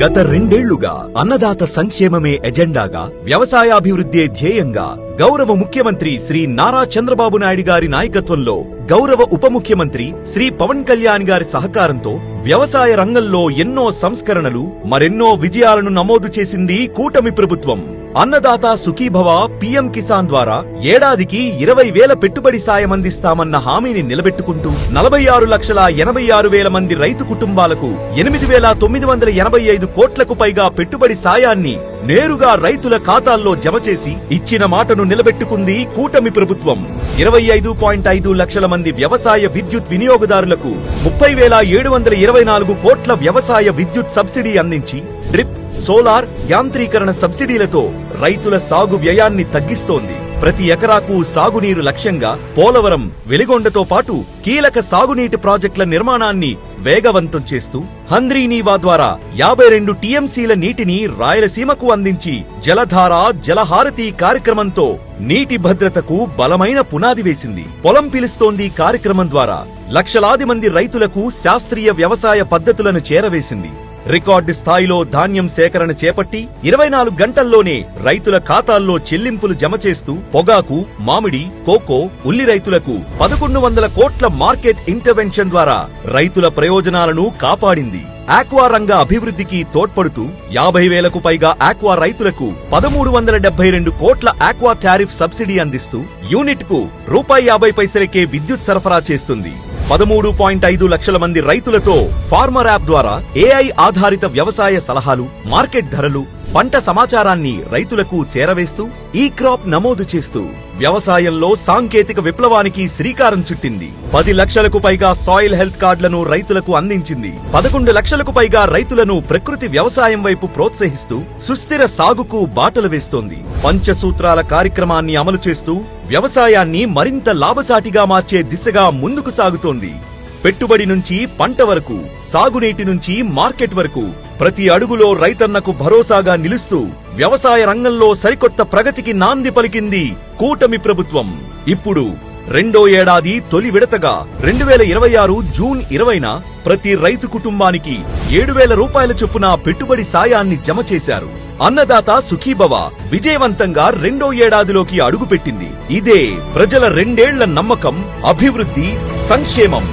గత రెండేళ్లుగా అన్నదాత సంక్షేమమే ఎజెండాగా, వ్యవసాయాభివృద్ధే ధ్యేయంగా గౌరవ ముఖ్యమంత్రి శ్రీ నారా చంద్రబాబు నాయుడు గారి నాయకత్వంలో గౌరవ ఉప ముఖ్యమంత్రి శ్రీ పవన్ కళ్యాణ్ గారి సహకారంతో వ్యవసాయ రంగంలో ఎన్నో సంస్కరణలు, మరెన్నో విజయాలను నమోదు చేసింది కూటమి ప్రభుత్వం. అన్నదాత సుఖీభవ పీఎం కిసాన్ ద్వారా ఏడాదికి 20,000 పెట్టుబడి సాయం అందిస్తామన్న హామీని నిలబెట్టుకుంటూ 46,86,000 మంది రైతు కుటుంబాలకు 8,985 కోట్లకు పైగా పెట్టుబడి సాయాన్ని నేరుగా రైతుల ఖాతాల్లో జమ చేసి ఇచ్చిన మాటను నిలబెట్టుకుంది కూటమి ప్రభుత్వం. 25.5 లక్షల మంది వ్యవసాయ విద్యుత్ వినియోగదారులకు 30,724 కోట్ల వ్యవసాయ విద్యుత్ సబ్సిడీ అందించి డ్రిప్, సోలార్, యాంత్రీకరణ సబ్సిడీలతో రైతుల సాగు వ్యయాన్ని తగ్గిస్తోంది. ప్రతి ఎకరాకు సాగునీరు లక్ష్యంగా పోలవరం, వెలిగొండతో పాటు కీలక సాగునీటి ప్రాజెక్టుల నిర్మాణాన్ని వేగవంతం చేస్తూ హంద్రీనీవా ద్వారా 52 టీఎంసీల నీటిని రాయలసీమకు అందించి జలధార, జలహారతి కార్యక్రమంతో నీటి భద్రతకు బలమైన పునాది వేసింది. పొలం పిలుస్తోంది కార్యక్రమం ద్వారా లక్షలాది మంది రైతులకు శాస్త్రీయ వ్యవసాయ పద్ధతులను చేరవేసింది. రికార్డు స్థాయిలో ధాన్యం సేకరణ చేపట్టి 24 గంటల్లోనే రైతుల ఖాతాల్లో చెల్లింపులు జమ చేస్తూ పొగాకు, మామిడి, కోకో, ఉల్లి రైతులకు 1,100 కోట్ల మార్కెట్ ఇంటర్వెన్షన్ ద్వారా రైతుల ప్రయోజనాలను కాపాడింది. ఆక్వా రంగ అభివృద్ధికి తోడ్పడుతూ 50,000కు పైగా ఆక్వా రైతులకు 1,372 కోట్ల ఆక్వా టారిఫ్ సబ్సిడీ అందిస్తూ యూనిట్ కు ₹50 విద్యుత్ సరఫరా చేస్తుంది. 13.5 లక్షల మంది రైతులతో ఫార్మర్ యాప్ ద్వారా ఏఐ ఆధారిత వ్యవసాయ సలహాలు, మార్కెట్ ధరలు, పంట సమాచారాన్ని రైతులకు చేరవేస్తూ ఈ క్రాప్ నమోదు చేస్తూ వ్యవసాయంలో సాంకేతిక విప్లవానికి శ్రీకారం చుట్టింది. 10 లక్షలకు పైగా సాయిల్ హెల్త్ కార్డులను రైతులకు అందించింది. 11 లక్షలకు పైగా రైతులను ప్రకృతి వ్యవసాయం వైపు ప్రోత్సహిస్తూ సుస్థిర సాగుకు బాటలు వేస్తోంది. పంచసూత్రాల కార్యక్రమాన్ని అమలు చేస్తూ వ్యవసాయాన్ని మరింత లాభసాటిగా మార్చే దిశగా ముందుకు సాగుతోంది. పెట్టుబడి నుంచి పంట వరకు, సాగునీటి నుంచి మార్కెట్ వరకు ప్రతి అడుగులో రైతన్నకు భరోసాగా నిలుస్తూ వ్యవసాయ రంగంలో సరికొత్త ప్రగతికి నాంది పలికింది కూటమి ప్రభుత్వం. ఇప్పుడు రెండో ఏడాది తొలి విడతగా 2026 జూన్ 20న ప్రతి రైతు కుటుంబానికి 7,000 రూపాయల చొప్పున పెట్టుబడి సాయాన్ని జమ చేశారు. అన్నదాత సుఖీభవ విజయవంతంగా రెండో ఏడాదిలోకి అడుగుపెట్టింది. ఇదే ప్రజల రెండేళ్ల నమ్మకం, అభివృద్ధి, సంక్షేమం.